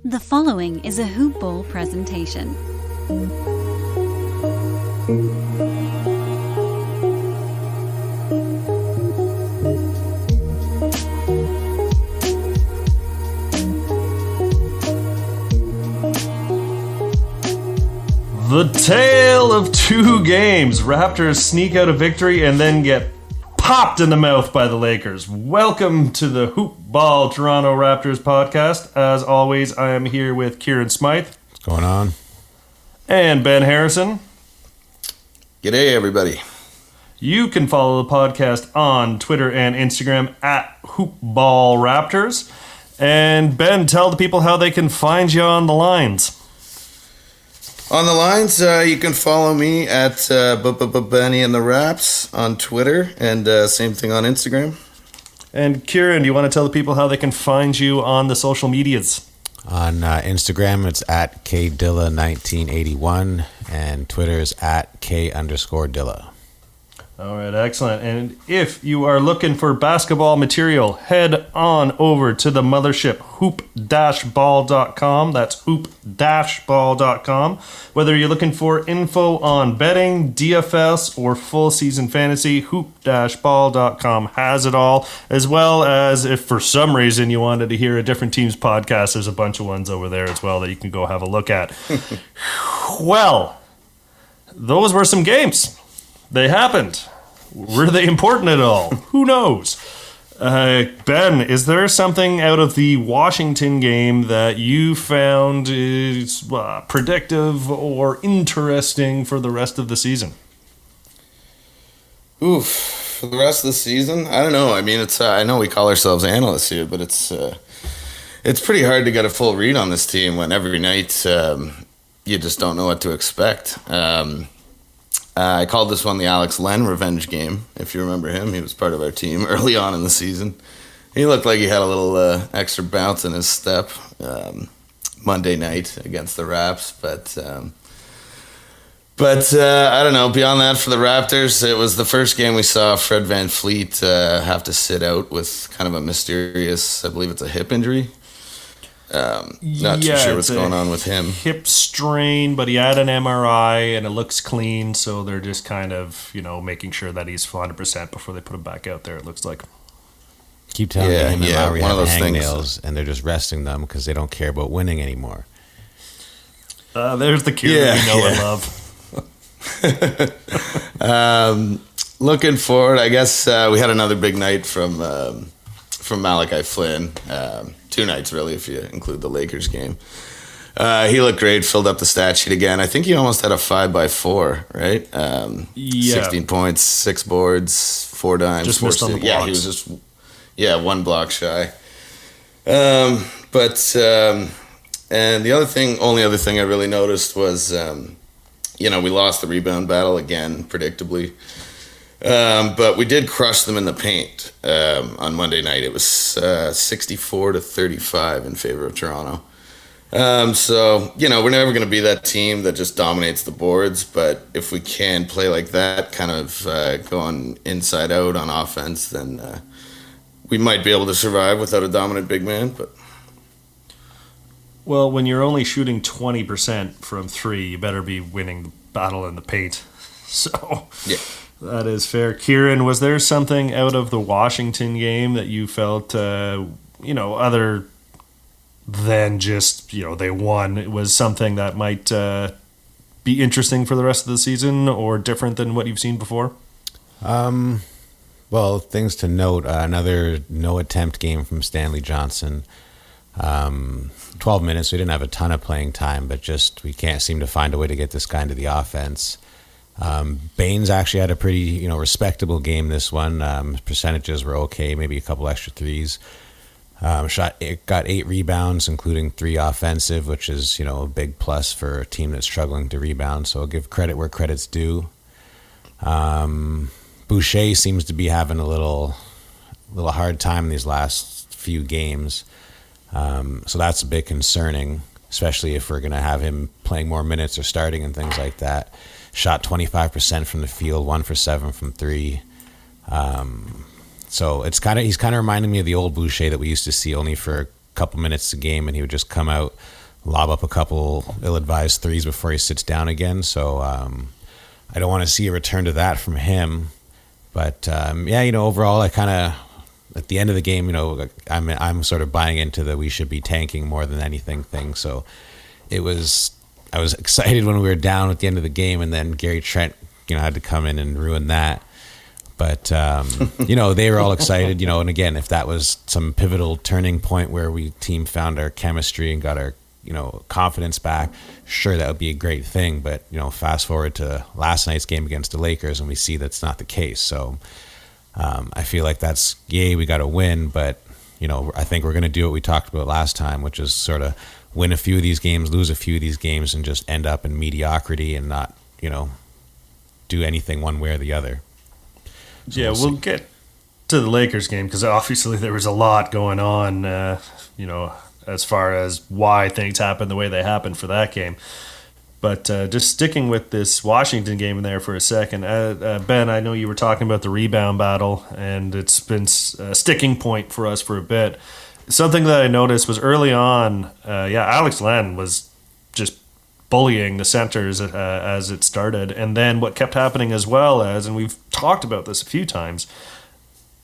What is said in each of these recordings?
The following is a Hoop Ball presentation. The tale of two games. Raptors sneak out a victory and then get popped in the mouth by the Lakers. Welcome to the Hoop Ball Toronto Raptors podcast. As always, I am here with Kieran Smythe. What's going on? And Ben Harrison. G'day, everybody. You can follow the podcast on Twitter and Instagram at HoopBallRaptors. And Ben, tell the people how they can find you on the lines. On the lines, you can follow me at Benny and the Raps on Twitter, and same thing on Instagram. And Kieran, do you want to tell the people how they can find you on the social medias? On Instagram, it's at KDilla1981, and Twitter is at K_Dilla. All right, excellent. And if you are looking for basketball material, head on over to the mothership, hoop-ball.com. That's hoop-ball.com. Whether you're looking for info on betting, DFS, or full season fantasy, hoop-ball.com has it all. As well as if for some reason you wanted to hear a different team's podcast, there's a bunch of ones over there as well that you can go have a look at. Well, those were some games. They happened. Were they important at all? Who knows? Ben, is there something out of the Washington game that you found is predictive or interesting for the rest of the season? Oof, for the rest of the season? I don't know. I mean, it's I know we call ourselves analysts here, but it's pretty hard to get a full read on this team when every night you just don't know what to expect. I called this one the Alex Len revenge game, if you remember him. He was part of our team early on in the season. He looked like he had a little extra bounce in his step Monday night against the Raps. But I don't know. Beyond that, for the Raptors, it was the first game we saw Fred VanVleet have to sit out with kind of a mysterious, I believe it's a hip injury. Not too sure what's going on with him. Hip strain, but he had an MRI and it looks clean, so they're just kind of, making sure that he's 100% before they put him back out there, it looks like. Keep telling me him and Lowry one have of those hangnails, and they're just resting them because they don't care about winning anymore. There's the cure we know and love. Looking forward, I guess we had another big night from Malachi Flint. 2 nights, really, if you include the Lakers game. He looked great, filled up the stat sheet again. I think he almost had a 5x4, right? 16 points, 6 boards, 4 dimes. Just missed on the blocks. Yeah, he was just, 1 block shy. And the only other thing I really noticed was, we lost the rebound battle again, predictably. But we did crush them in the paint on Monday night. It was 64-35 in favor of Toronto. So, we're never going to be that team that just dominates the boards. But if we can play like that, kind of going inside out on offense, then we might be able to survive without a dominant big man. But Well, when you're only shooting 20% from 3, you better be winning the battle in the paint. So... yeah. That is fair. Kieran, was there something out of the Washington game that you felt, other than just, they won? It was something that might be interesting for the rest of the season or different than what you've seen before? Well, things to note, another no-attempt game from Stanley Johnson. 12 minutes, we didn't have a ton of playing time, but just we can't seem to find a way to get this guy into the offense. Baines actually had a pretty, respectable game this one. Percentages were okay, maybe a couple extra threes. Got 8 rebounds, including 3 offensive, which is, a big plus for a team that's struggling to rebound. So I'll give credit where credit's due. Boucher seems to be having a little hard time in these last few games. So that's a bit concerning, especially if we're going to have him playing more minutes or starting and things like that. Shot 25% from the field, 1 for 7 from 3. So he's kind of reminding me of the old Boucher that we used to see, only for couple minutes a game, and he would just come out, lob up a couple ill-advised threes before he sits down again. So I don't want to see a return to that from him. But overall, I kind of, at the end of the game, I'm sort of buying into the we should be tanking more than anything thing. So I was excited when we were down at the end of the game, and then Gary Trent, had to come in and ruin that. But, they were all excited, and again, if that was some pivotal turning point where team found our chemistry and got our, confidence back, sure, that would be a great thing. But, fast forward to last night's game against the Lakers, and we see that's not the case. So I feel like we got to win, but, I think we're going to do what we talked about last time, which is sort of win a few of these games, lose a few of these games, and just end up in mediocrity and not, do anything one way or the other. So we'll get to the Lakers game because obviously there was a lot going on, as far as why things happened the way they happened for that game. But just sticking with this Washington game in there for a second, Ben, I know you were talking about the rebound battle, and it's been a sticking point for us for a bit. Something that I noticed was early on, Alex Len was just bullying the centers as it started. And then what kept happening as well as, and we've talked about this a few times,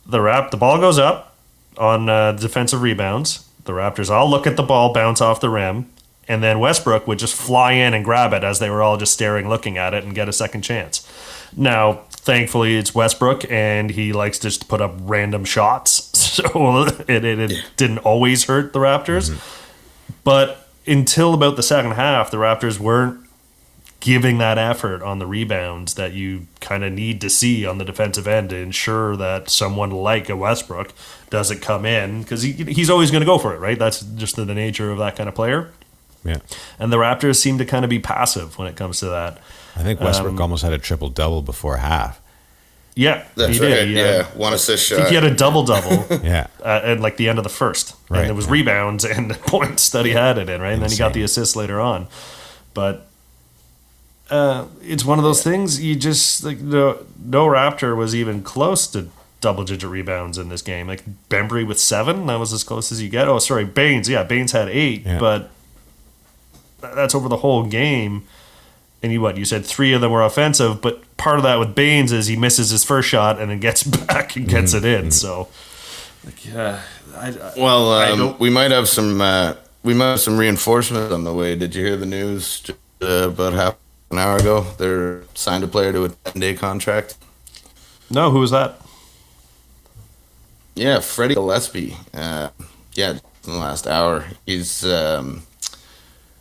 the ball goes up on defensive rebounds. The Raptors all look at the ball bounce off the rim, and then Westbrook would just fly in and grab it as they were all just staring, looking at it, and get a second chance. Now, thankfully, it's Westbrook, and he likes just to put up random shots, so it didn't always hurt the Raptors. Mm-hmm. But until about the second half, the Raptors weren't giving that effort on the rebounds that you kind of need to see on the defensive end to ensure that someone like a Westbrook doesn't come in, because he's always going to go for it, right? That's just the nature of that kind of player. Yeah. And the Raptors seem to kind of be passive when it comes to that. I think Westbrook almost had a triple-double before half. Yeah, that's he right. did. One assist shot. I think he had a double-double yeah. At like the end of the first. Right. And there was rebounds and points that he had it in, right? And then he got the assist later on. But it's one of those things, you just, like, no Raptor was even close to double-digit rebounds in this game. Like, Bembry with 7, that was as close as you get. Oh, sorry, Baines. Yeah, Baines had 8, but that's over the whole game. And you said 3 of them were offensive, but part of that with Baines is he misses his first shot and then gets back and gets it in. So, we might have some reinforcement on the way. Did you hear the news just, about half an hour ago? They're signed a player to a 10-day contract. No, who was that? Yeah, Freddie Gillespie. In the last hour, he's an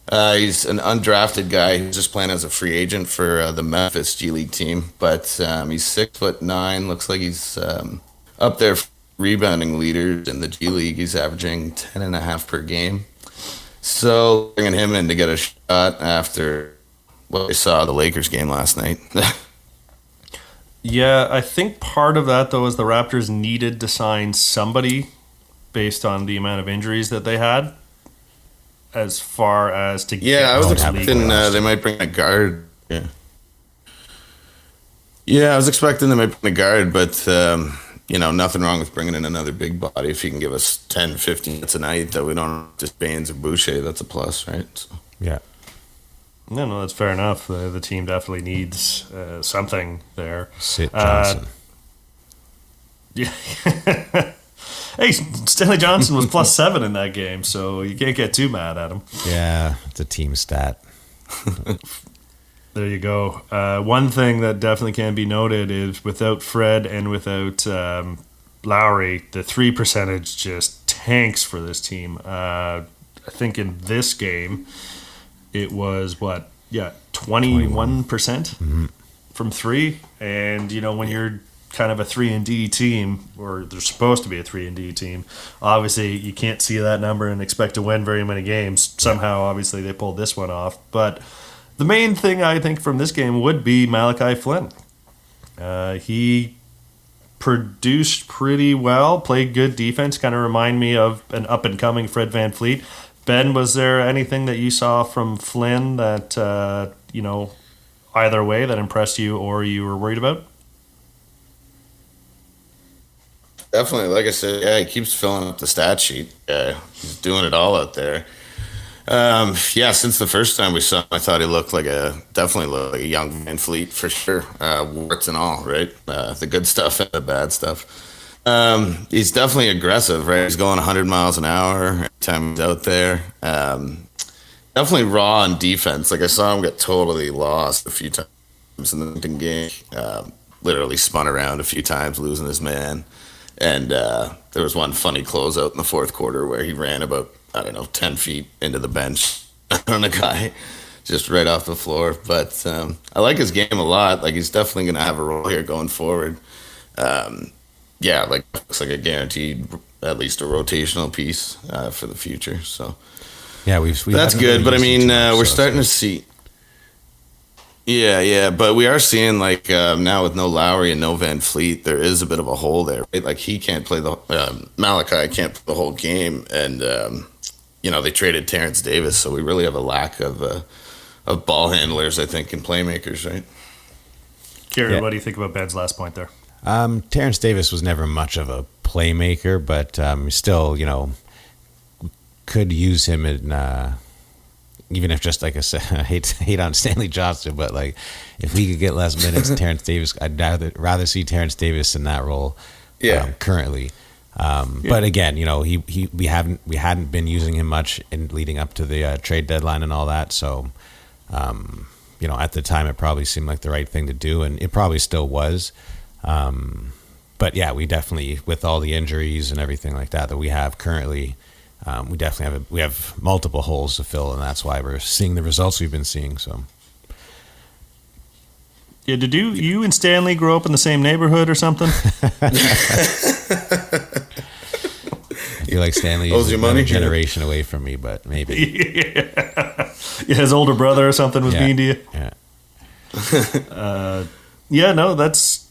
undrafted guy who's just playing as a free agent for the Memphis G League team. But he's 6'9", looks like he's up there for rebounding leaders in the G League. He's averaging 10.5 per game. So bringing him in to get a shot after what we saw the Lakers game last night. Yeah, I think part of that, though, is the Raptors needed to sign somebody based on the amount of injuries that they had. As far as to get I was expecting they might bring a guard. I was expecting they might bring a guard, but nothing wrong with bringing in another big body if he can give us 10, 15 minutes a night that we don't just Baines or Boucher. That's a plus, right? So. Yeah. No, that's fair enough. The team definitely needs something there. Sit Johnson. Hey, Stanley Johnson was +7 in that game, so you can't get too mad at him. Yeah, it's a team stat. There you go. One thing that definitely can be noted is without Fred and without Lowry, the 3 percentage just tanks for this team. I think in this game, it was 21% from 3. And, when you're kind of a 3-and-D team, or they're supposed to be a 3-and-D team, obviously you can't see that number and expect to win very many games. Somehow, obviously, they pulled this one off. But the main thing I think from this game would be Malachi Flint. He produced pretty well, played good defense, kind of remind me of an up-and-coming Fred VanVleet. Ben, was there anything that you saw from Flynn that, either way that impressed you or you were worried about? definitely. Like I said, yeah, he keeps filling up the stat sheet. He's doing it all out there. Yeah, since the first time we saw him, I thought he looked definitely looked like a young Van Fleet for sure. Warts and all, right? The good stuff and the bad stuff. He's definitely aggressive, right? He's going 100 miles an hour every time he's out there. Definitely raw on defense. Like I saw him get totally lost a few times in the game. Literally spun around a few times, losing his man. And there was one funny closeout in the fourth quarter where he ran about, 10 feet into the bench on a guy just right off the floor. But I like his game a lot. Like, he's definitely going to have a role here going forward. Looks like a guaranteed, at least a rotational piece for the future. So yeah, we that's good. But I mean, we're starting to see. Yeah, but we are seeing now with no Lowry and no Van Fleet, there is a bit of a hole there. Right? Like, he can't play Malachi can't play the whole game, and they traded Terrence Davis, so we really have a lack of ball handlers, I think, and playmakers, right? Gary, what do you think about Ben's last point there? Terrence Davis was never much of a playmaker, but still, could use him in. Even if just like I said, I hate on Stanley Johnson, but like if we could get less minutes, Terrence Davis, I'd rather see Terrence Davis in that role. Currently. But again, we hadn't been using him much in leading up to the trade deadline and all that. So, at the time, it probably seemed like the right thing to do, and it probably still was. But yeah, we definitely, with all the injuries and everything like that we have currently. We definitely have multiple holes to fill, and that's why we're seeing the results we've been seeing. So, yeah, did you and Stanley grow up in the same neighborhood or something? You're like Stanley is a generation away from me, but maybe. Yeah, his older brother or something was mean to you. Yeah.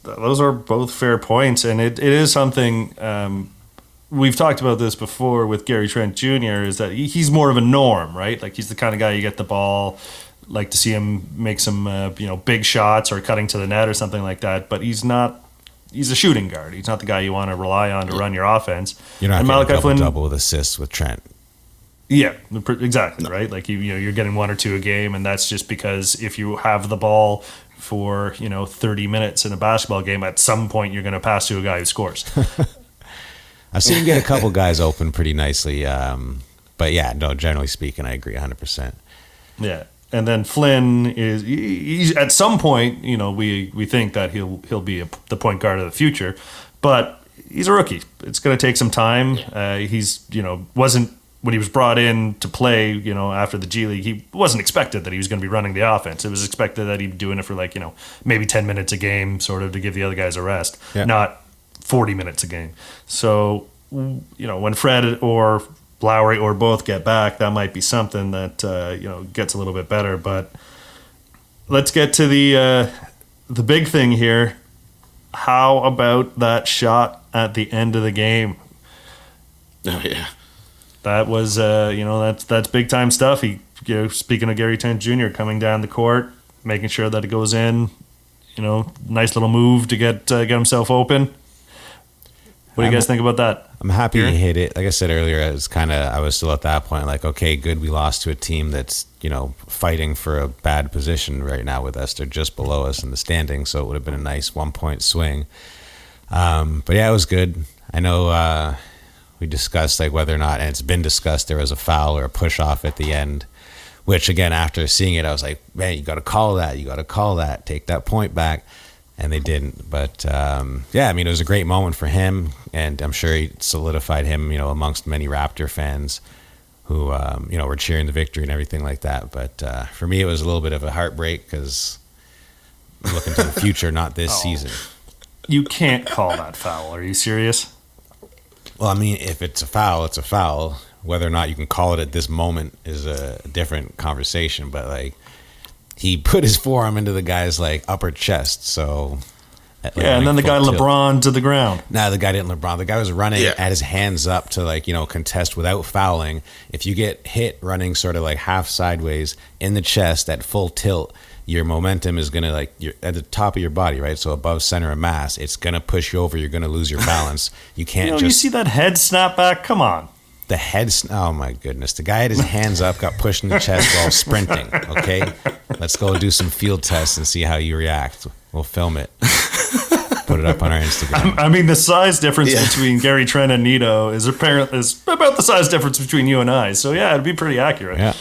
Those are both fair points, and it is something. We've talked about this before with Gary Trent Jr. is that he's more of a norm, right? Like, he's the kind of guy you get the ball, like to see him make some, big shots or cutting to the net or something like that. But he's a shooting guard. He's not the guy you want to rely on to run your offense. You're not getting double with assists with Trent. Yeah, exactly, right? Like, you're getting 1 or 2 a game, and that's just because if you have the ball for, 30 minutes in a basketball game, at some point you're going to pass to a guy who scores. I've seen him get a couple guys open pretty nicely. But yeah, no, generally speaking, I agree 100%. Yeah. And then Flynn he's at some point, we think that he'll be the point guard of the future, but he's a rookie. It's going to take some time. He's, wasn't, when he was brought in to play, after the G League, he wasn't expected that he was going to be running the offense. It was expected that he'd be doing it for maybe 10 minutes a game, sort of to give the other guys a rest, not 40 minutes a game. So, when Fred or Lowry or both get back, that might be something that, gets a little bit better. But let's get to the big thing here. How about that shot at the end of the game? Oh, yeah. That was, that's big time stuff. He, speaking of Gary Trent Jr. coming down the court, making sure that it goes in, nice little move to get himself open. What do you guys think about that? I'm happy he hit it. Like I said earlier, I was still at that point like, okay, good. We lost to a team that's, fighting for a bad position right now with us. They're just below us in the standings, so it would have been a nice 1-point swing. But yeah, it was good. I know we discussed whether or not, and it's been discussed, there was a foul or a push off at the end, which again, after seeing it, I was like, man, you got to call that. Take that point back. And they didn't. But, it was a great moment for him, and I'm sure he solidified him, amongst many Raptor fans who, were cheering the victory and everything like that. But for me, it was a little bit of a heartbreak because I'm looking to the future, not this season. You can't call that foul. Are you serious? Well, if it's a foul, it's a foul. Whether or not you can call it at this moment is a different conversation. But, he put his forearm into the guy's upper chest, so and then the guy LeBron to the ground. No, the guy didn't LeBron. The guy was running at his hands up to contest without fouling. If you get hit running sort of half sideways in the chest at full tilt, your momentum is going to, like, you're at the top of your body, right? So above center of mass, it's going to push you over. You're going to lose your balance. You can't you see that head snap back? Come on. The head, oh my goodness. The guy had his hands up, got pushed in the chest while sprinting, okay? Let's go do some field tests and see how you react. We'll film it. Put it up on our Instagram. I mean, the size difference between Gary Trent and Nito is about the size difference between you and I. So, yeah, it'd be pretty accurate. Yeah.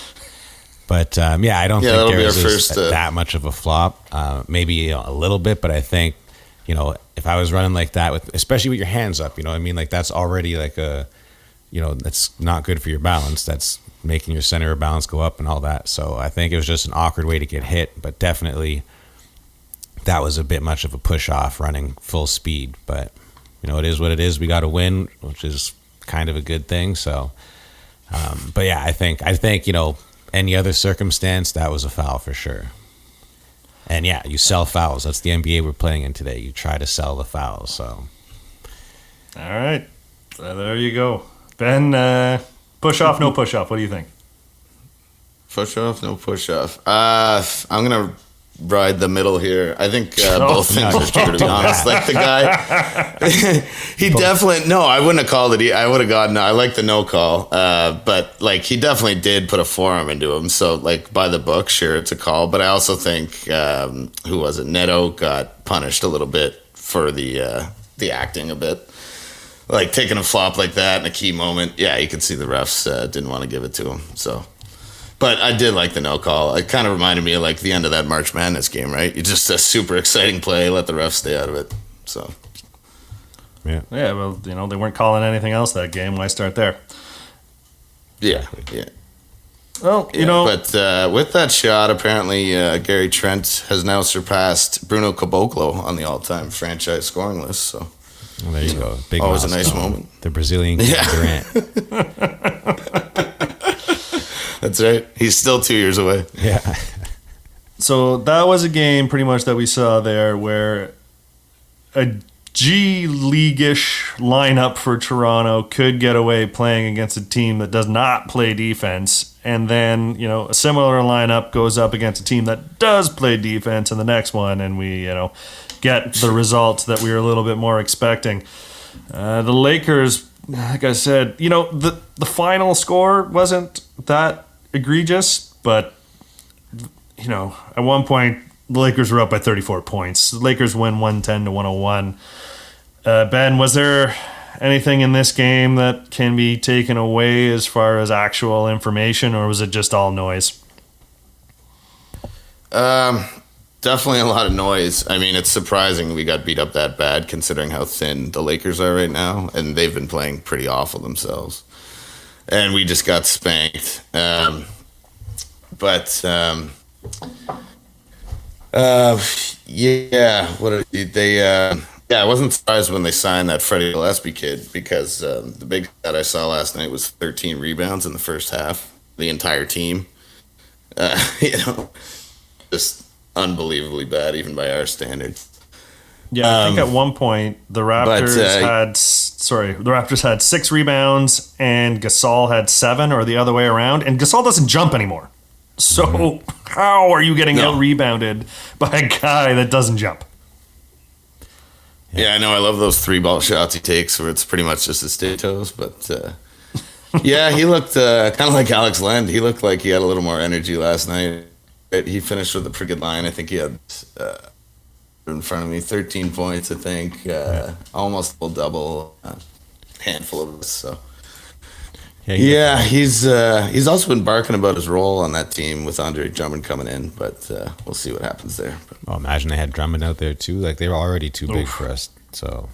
But, I don't think there's is that much of a flop. Maybe a little bit, but I think, if I was running like that, especially with your hands up, like that's already like that's not good for your balance. That's making your center of balance go up and all that. So I think it was just an awkward way to get hit, but definitely that was a bit much of a push off running full speed. But, it is what it is. We got to win, which is kind of a good thing. So, but yeah, I think, any other circumstance, that was a foul for sure. And yeah, you sell fouls. That's the NBA we're playing in today. You try to sell the fouls. So, all right, there you go. Ben, push off, no push off. What do you think? Push off, no push off. I'm gonna ride the middle here. I think both things are true, to be honest. Like the guy, he definitely I wouldn't have called it. I would have gotten. I like the no call, but like he definitely did put a forearm into him. So like by the book, sure, it's a call. But I also think who was it? Neto got punished a little bit for the acting a bit. Like taking a flop like that in a key moment, yeah, you could see the refs didn't want to give it to him. So, but I did like the no call. It kind of reminded me of like the end of that March Madness game, right? You just a super exciting play, let the refs stay out of it. So, yeah. Well, they weren't calling anything else that game. Why start there? Yeah. Well, but with that shot, apparently Gary Trent has now surpassed Bruno Caboclo on the all-time franchise scoring list. So. Well, there you go. Big always a nice milestone. moment. The Brazilian Durant. That's right. He's still 2 years away. Yeah. So that was a game pretty much that we saw there where a G League-ish lineup for Toronto could get away playing against a team that does not play defense. And then, a similar lineup goes up against a team that does play defense in the next one. And we, get the results that we were a little bit more expecting. The Lakers, like I said, the final score wasn't that egregious, but at one point the Lakers were up by 34 points. The Lakers win 110-101. Ben, was there anything in this game that can be taken away as far as actual information, or was it just all noise? Definitely a lot of noise. I mean, it's surprising we got beat up that bad considering how thin the Lakers are right now, and they've been playing pretty awful themselves. And we just got spanked. I wasn't surprised when they signed that Freddie Gillespie kid because the big stat I saw last night was 13 rebounds in the first half. The entire team. Just unbelievably bad, even by our standards. Yeah, I think at one point the Raptors had 6 rebounds and Gasol had 7, or the other way around. And Gasol doesn't jump anymore. So how are you getting out rebounded by a guy that doesn't jump? Yeah, I know. I love those 3-ball shots he takes where it's pretty much just his stay toes. But yeah, he looked kind of like Alex Len. He looked like he had a little more energy last night. He finished with a pretty good line. I think he had in front of me 13 points. I think almost full double, handful of us. So he's also been barking about his role on that team with Andre Drummond coming in, but we'll see what happens there. Well, imagine they had Drummond out there too. Like they were already too big for us. So.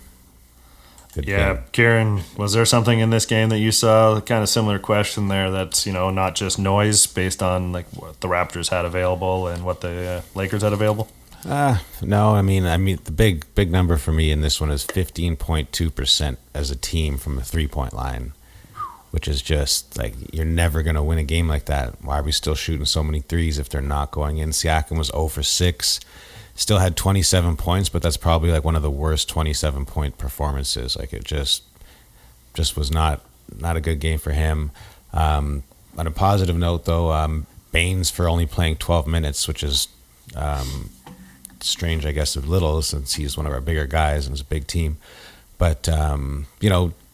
Yeah, Kieran, was there something in this game that you saw, kind of similar question there, that's, not just noise based on like what the Raptors had available and what the Lakers had available? No, I mean the big number for me in this one is 15.2% as a team from a 3-point line, which is just like you're never going to win a game like that. Why are we still shooting so many threes if they're not going in? Siakam was 0 for 6. Still had 27 points, but that's probably like one of the worst 27-point performances. Like it just was not a good game for him. On a positive note, though, Baines for only playing 12 minutes, which is Strange, I guess, a little, since he's one of our bigger guys and it's a big team. But,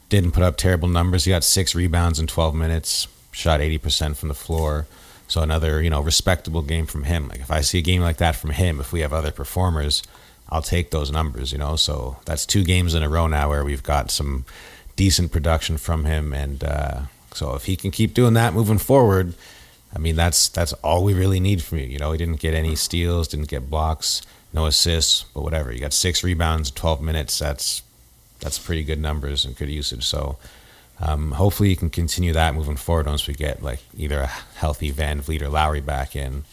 didn't put up terrible numbers. He got 6 rebounds in 12 minutes, shot 80% from the floor. So another, respectable game from him. Like, if I see a game like that from him, if we have other performers, I'll take those numbers, So that's 2 games in a row now where we've got some decent production from him. And so if he can keep doing that moving forward, I mean, that's all we really need from you. He didn't get any steals, didn't get blocks, no assists, but whatever. You got 6 rebounds in 12 minutes. That's pretty good numbers and good usage. So hopefully you can continue that moving forward once we get like either a healthy Van Vliet or Lowry back in.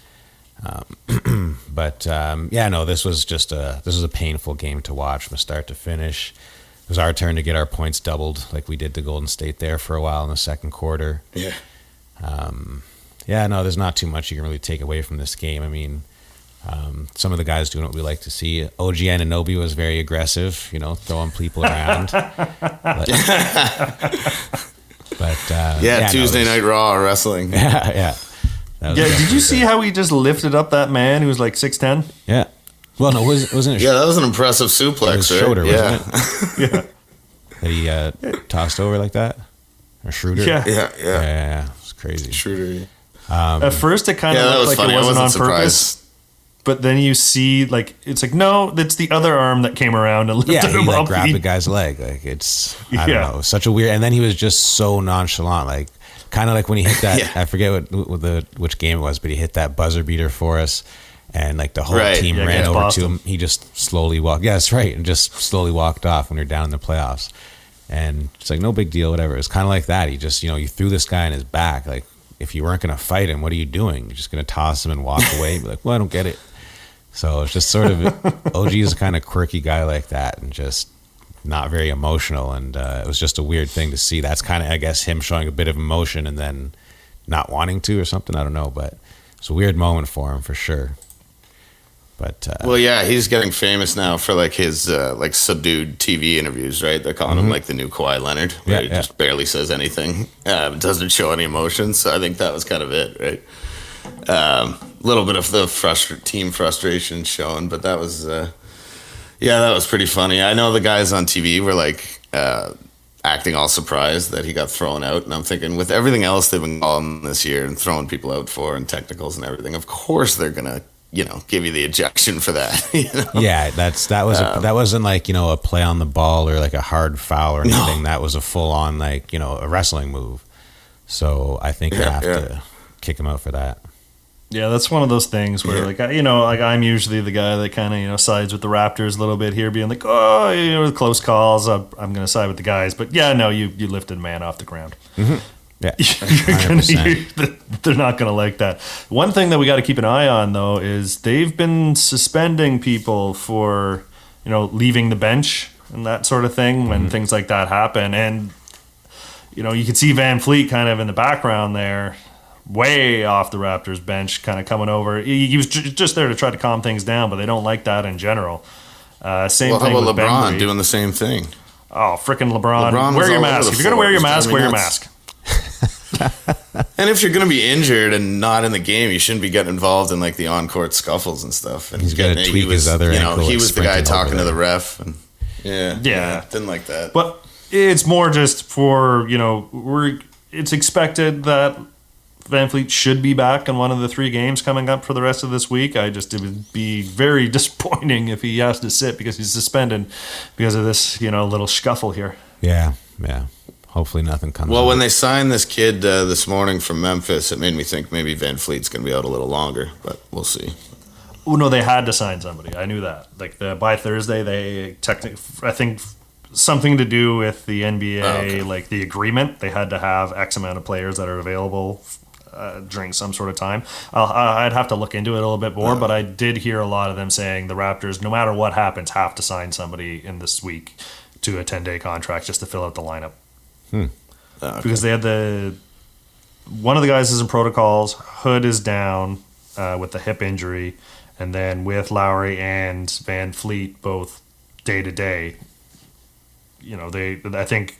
This was a painful game to watch from start to finish. It was our turn to get our points doubled like we did to Golden State there for a while in the second quarter. Yeah. There's not too much you can really take away from this game. I mean, some of the guys doing what we like to see. OG Anunoby was very aggressive, throwing people around. Tuesday Night Raw wrestling. Yeah. Did you see how he just lifted up that man who was like 6'10"? Yeah. Well, no, wasn't it? Yeah, that was an impressive suplex. It was right? Schroeder, yeah. wasn't it? Yeah. That he tossed over like that? Or Schroeder? Yeah. It was crazy. Schroeder. At first, it kind of looked like funny. it wasn't on surprised. Purpose. But then you see, it's like, no, that's the other arm that came around and lifted him up. Grabbed the guy's leg. Like, I don't know. It was such a weird. And then he was just so nonchalant. Like, kind of like when he hit that. I forget which game it was, but he hit that buzzer beater for us, and like the whole team ran over Boston. To him. He just slowly walked. Yeah, that's right, and just slowly walked off when we were down in the playoffs. And it's like no big deal, whatever. It's kind of like that. He just, you threw this guy in his back. Like, if you weren't going to fight him, what are you doing? You're just going to toss him and walk away? Be like, well, I don't get it. So it's just sort of, OG is a kind of quirky guy like that and just not very emotional. And it was just a weird thing to see. That's kind of, I guess, him showing a bit of emotion and then not wanting to or something. I don't know, but it's a weird moment for him for sure. But he's getting famous now for like his subdued TV interviews, right? They're calling him like the new Kawhi Leonard, where he just barely says anything, doesn't show any emotion. So I think that was kind of it, right? A little bit of the team frustration shown, but that was that was pretty funny. I know the guys on TV were like acting all surprised that he got thrown out, and I'm thinking, with everything else they've been calling this year and throwing people out for and technicals and everything, of course they're gonna give you the ejection for that. Yeah, that wasn't like a play on the ball or like a hard foul or anything. No. That was a full on like a wrestling move. So I think you have to kick him out for that. Yeah, that's one of those things where I'm usually the guy that kind of sides with the Raptors a little bit here, being like, with close calls, I'm going to side with the guys. But you lifted a man off the ground. Mm-hmm. Yeah, they're not going to like that. One thing that we got to keep an eye on, though, is they've been suspending people for, leaving the bench and that sort of thing when things like that happen. And, you can see Van Vliet kind of in the background there, way off the Raptors bench, kind of coming over. He was just there to try to calm things down, but they don't like that in general. Same thing with LeBron Ben doing the same thing. Oh, frickin' LeBron. Wear your mask. If you're going to wear your mask, wear your mask. And if you're going to be injured and not in the game, you shouldn't be getting involved in like the on-court scuffles and stuff. And he's got to tweak his other ankle. He was the guy talking to the ref. And didn't like that. But it's more just for, it's expected that Van Vliet should be back in one of the 3 games coming up for the rest of this week. It would be very disappointing if he has to sit because he's suspended because of this, little scuffle here. Yeah. Hopefully nothing comes Well, out. when they signed this kid this morning from Memphis, it made me think maybe Van Vliet's going to be out a little longer, but we'll see. Oh, no, they had to sign somebody. I knew that. Like, by Thursday, I think something to do with the NBA, like the agreement, they had to have X amount of players that are available during some sort of time. I'd have to look into it a little bit more, but I did hear a lot of them saying the Raptors, no matter what happens, have to sign somebody in this week to a 10-day contract just to fill out the lineup. Because they had one of the guys is in protocols, Hood is down with the hip injury, and then with Lowry and Van Vliet both day to day, I think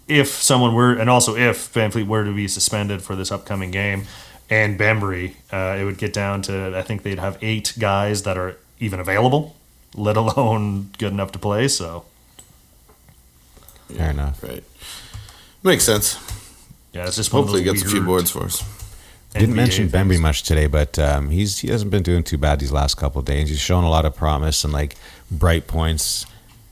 if someone were, and also if Van Vliet were to be suspended for this upcoming game, and Bembry, it would get down to, I think they'd have 8 guys that are even available, let alone good enough to play. So, Fair enough. Right. Makes sense. yeah, it's just Hopefully one of gets those a few weird boards for us. Didn't NBA mention things. Bembry much today, but he hasn't been doing too bad these last couple of days. He's shown a lot of promise and like bright points,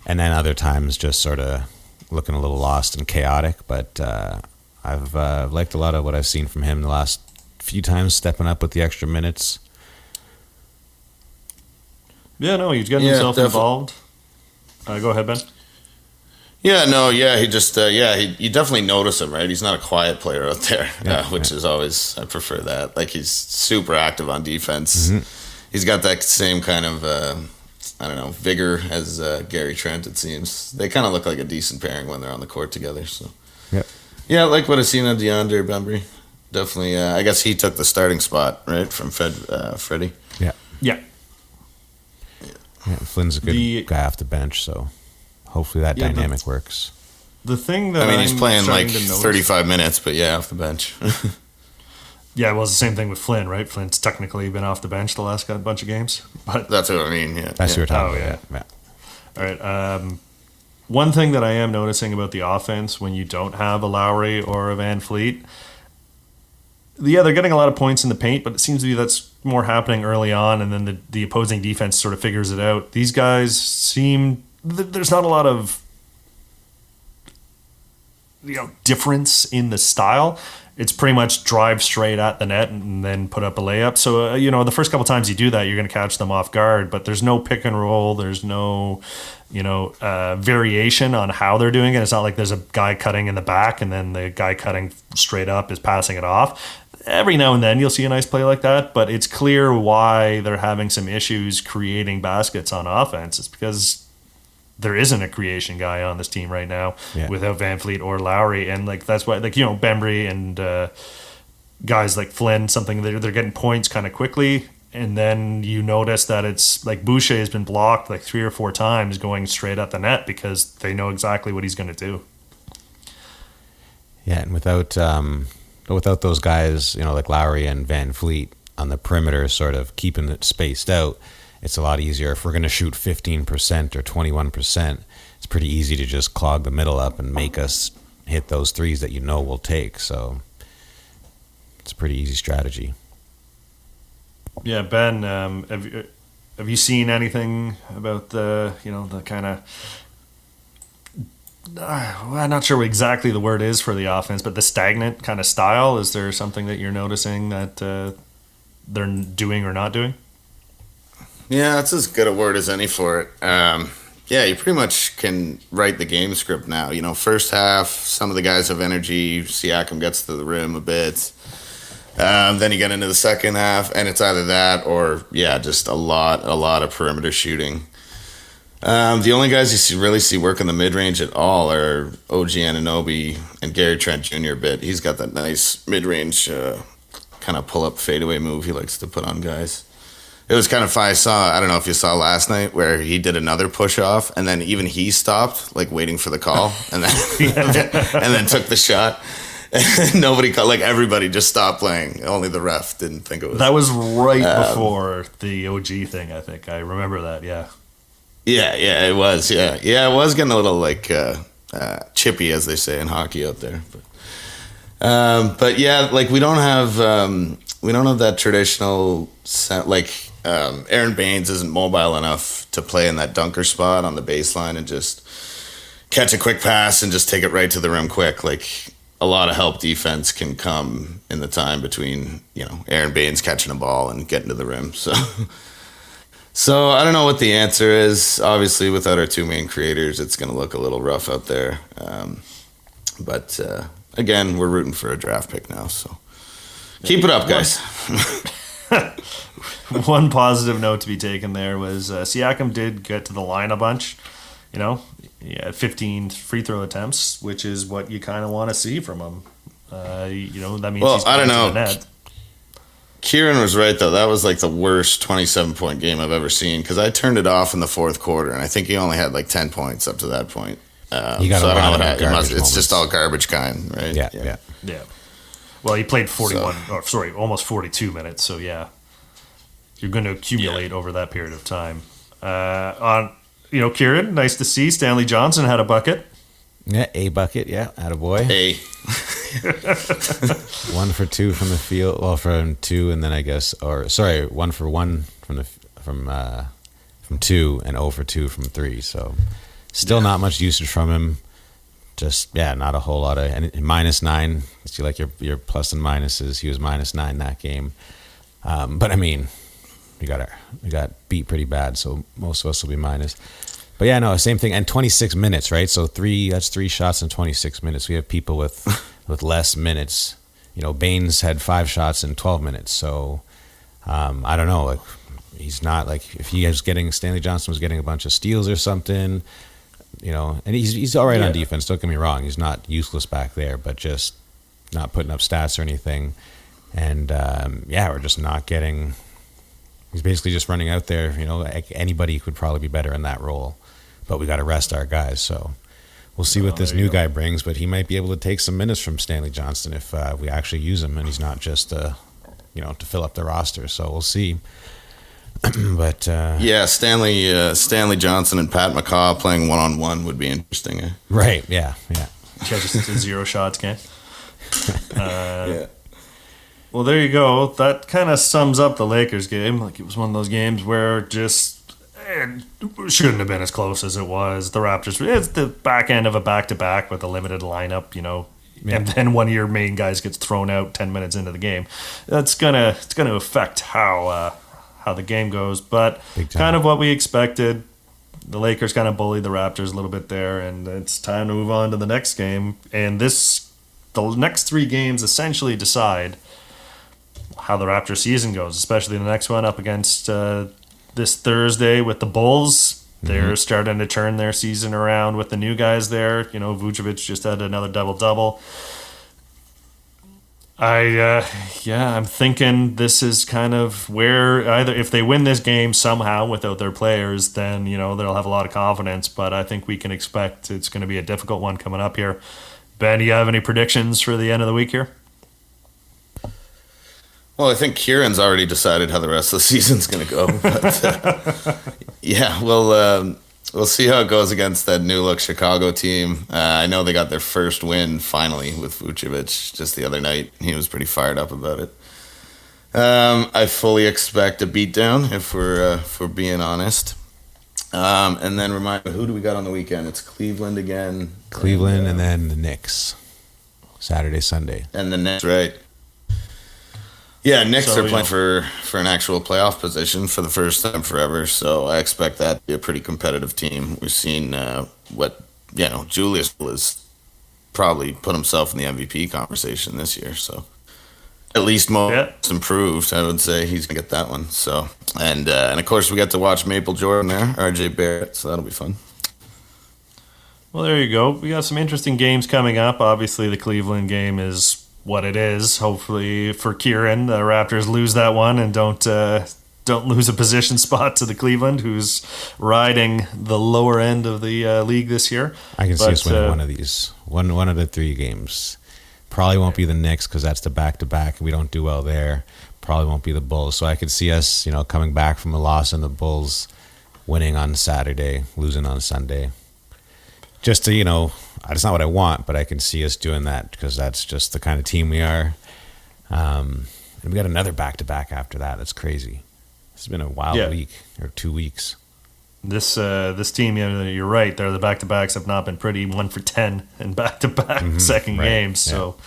and then other times just sort of looking a little lost and chaotic. But I've liked a lot of what I've seen from him the last few times, stepping up with the extra minutes. Yeah, no, he's getting Yeah, himself definitely. involved. Go ahead, Ben. Yeah, no, yeah, he just, you definitely notice him, right? He's not a quiet player out there, Yeah, which is always, I prefer that. Like, he's super active on defense. Mm-hmm. He's got that same kind of, I don't know, vigor as Gary Trent, it seems. They kind of look like a decent pairing when they're on the court together, so. Yep. Yeah, I like what I've seen of DeAndre Bembry. Definitely, I guess he took the starting spot, right, from Freddie. Yeah. Yeah. Yeah, Flynn's a good guy off the bench, so hopefully that Yeah, dynamic works. The thing that I mean, he's I'm playing like starting to notice- 35 minutes, but yeah, off the bench. Yeah, well, it's the same thing with Flynn, right? Flynn's technically been off the bench the last bunch of games. But That's what I mean, yeah. That's what we're talking Oh, about. Yeah. all right. One thing that I am noticing about the offense when you don't have a Lowry or a Van Fleet, yeah, they're getting a lot of points in the paint, but it seems to be that's more happening early on, and then the opposing defense sort of figures it out. These guys seem there's not a lot of difference in the style. It's pretty much drive straight at the net and then put up a layup. So, the first couple times you do that, you're going to catch them off guard, but there's no pick and roll. There's no, variation on how they're doing it. It's not like there's a guy cutting in the back and then the guy cutting straight up is passing it off. Every now and then you'll see a nice play like that, but it's clear why they're having some issues creating baskets on offense. It's because there isn't a creation guy on this team right now without Van Fleet or Lowry, and that's why Bembry and guys like Flynn, something they're getting points kind of quickly, and then you notice that it's like Boucher has been blocked like 3 or 4 times going straight at the net because they know exactly what he's going to do. Yeah, and without those guys, like Lowry and Van Fleet on the perimeter, sort of keeping it spaced out, it's a lot easier. If we're going to shoot 15% or 21%, it's pretty easy to just clog the middle up and make us hit those threes that we'll take. So it's a pretty easy strategy. Yeah, Ben, have you seen anything about the kind of I'm not sure what exactly the word is for the offense, but the stagnant kind of style? Is there something that you're noticing that they're doing or not doing? Yeah, that's as good a word as any for it. You pretty much can write the game script now. First half, some of the guys have energy. Siakam gets to the rim a bit. Then you get into the second half, and it's either that or, just a lot of perimeter shooting. The only guys you really see work in the mid-range at all are OG Anunoby and Gary Trent Jr. a bit. He's got that nice mid-range kind of pull-up fadeaway move he likes to put on guys. It was kind of fun. I don't know if you saw last night where he did another push-off, and then even he stopped, like waiting for the call, and then took the shot. Nobody called, like everybody just stopped playing. Only the ref didn't think it was. That was right before the OG thing, I think. I remember that, yeah. Yeah, it was, yeah. Yeah, it was getting a little, like, chippy, as they say in hockey out there. But yeah, like, we don't have that traditional, Aaron Baines isn't mobile enough to play in that dunker spot on the baseline and just catch a quick pass and just take it right to the rim quick. Like, a lot of help defense can come in the time between, Aaron Baines catching a ball and getting to the rim. So I don't know what the answer is. Obviously, without our 2 main creators, it's going to look a little rough out there. But again, we're rooting for a draft pick now, so keep it up, guys. One positive note to be taken there was Siakam did get to the line a bunch. He had 15 free throw attempts, which is what you kind of want to see from him. That means he's I don't going to know. the net. Kieran was right, though. That was like the worst 27-point game I've ever seen because I turned it off in the fourth quarter, and I think he only had like 10 points up to that point. You got so I don't know a lot what of happened. garbage It's just moments. all garbage kind, right? Yeah. Yeah. Well, he played 41, almost 42 minutes. So yeah, you're going to accumulate over that period of time. Kieran, nice to see. Stanley Johnson had a bucket. Yeah, a bucket. Yeah, attaboy. Hey. 1 for 2 from the field. Well, from 2, and then 1 for 1 from 2, and 0 for 2 from 3. So still not much usage from him. Just not a whole lot of, and -9. See, like your plus and minuses. He was -9 that game. But I mean, we got beat pretty bad, so most of us will be minus. But yeah, no, same thing. And 26 minutes, right? So that's 3 shots in 26 minutes. We have people with less minutes. Baines had 5 shots in 12 minutes. So I don't know. Like, he's not like, if Stanley Johnson was getting a bunch of steals or something, and he's all right on defense. Don't get me wrong. He's not useless back there, but just not putting up stats or anything. And we're just not getting. He's basically just running out there. Anybody could probably be better in that role, but we got to rest our guys. So we'll see what this new guy brings. But he might be able to take some minutes from Stanley Johnson if we actually use him, and he's not just to fill up the roster. So we'll see. But Stanley Johnson and Pat McCaw playing 1-on-1 would be interesting. Right? Yeah. Just 0 shots game. Yeah. Well, there you go. That kind of sums up the Lakers game. Like, it was one of those games where it shouldn't have been as close as it was. The Raptors, it's the back end of a back-to-back with a limited lineup, and then one of your main guys gets thrown out 10 minutes into the game. It's gonna affect how the game goes, but kind of what we expected. The Lakers kind of bullied the Raptors a little bit there, and it's time to move on to the next game. And the next 3 games essentially decide how the Raptors season goes, especially the next one up against this Thursday with the Bulls. They're starting to turn their season around with the new guys there. Vucevic just had another double-double. I'm thinking this is kind of where either if they win this game somehow without their players, then they'll have a lot of confidence. But I think we can expect it's going to be a difficult one coming up here. Ben, do you have any predictions for the end of the week here? Well, I think Kieran's already decided how the rest of the season's going to go. But, we'll see how it goes against that new-look Chicago team. I know they got their first win, finally, with Vucevic just the other night. He was pretty fired up about it. I fully expect a beatdown, if we're being honest. And then remind me, who do we got on the weekend? It's Cleveland again. Cleveland and then the Knicks. Saturday, Sunday. And the Knicks, right. Yeah, Knicks are playing for an actual playoff position for the first time forever, so I expect that to be a pretty competitive team. We've seen Julius has probably put himself in the MVP conversation this year, so at least most improved, I would say he's going to get that one. So and of course we get to watch Maple Jordan there, RJ Barrett, so that'll be fun. Well, there you go. We got some interesting games coming up. Obviously, the Cleveland game is what it is. Hopefully for Kieran, the Raptors lose that one and don't lose a position spot to the Cleveland, who's riding the lower end of the league this year. I can see us winning one of these, one of the 3 games. Probably won't be the Knicks because that's the back-to-back. We don't do well there. Probably won't be the Bulls. So I could see us, coming back from a loss in the Bulls, winning on Saturday, losing on Sunday. Just to, it's not what I want, but I can see us doing that because that's just the kind of team we are. And we got another back-to-back after that. That's crazy. It's been a wild week or 2 weeks. This team, you're right. The back-to-backs have not been pretty. 1 for 10 in back-to-back second games. So,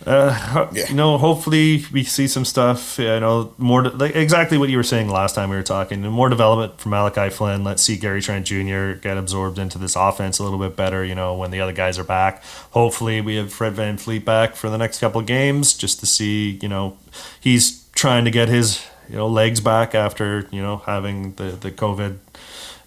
hopefully we see some stuff. More exactly what you were saying last time we were talking. More development from Malachi Flint. Let's see Gary Trent Jr. get absorbed into this offense a little bit better. When the other guys are back. Hopefully we have Fred VanVleet back for the next couple of games just to see. He's trying to get his legs back after having the COVID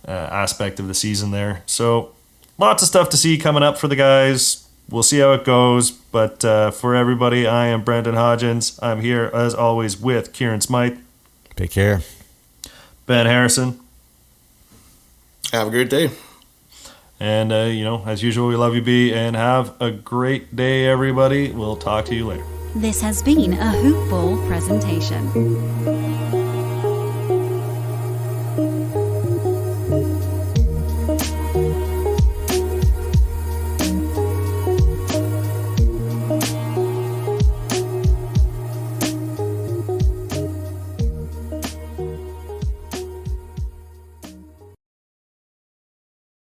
aspect of the season there. So lots of stuff to see coming up for the guys. We'll see how it goes, but for everybody, I am Brendan Hodgins. I'm here, as always, with Kieran Smythe. Take care. Ben Harrison. Have a great day. And, as usual, we love you, B, and have a great day, everybody. We'll talk to you later. This has been a Hoop Ball presentation.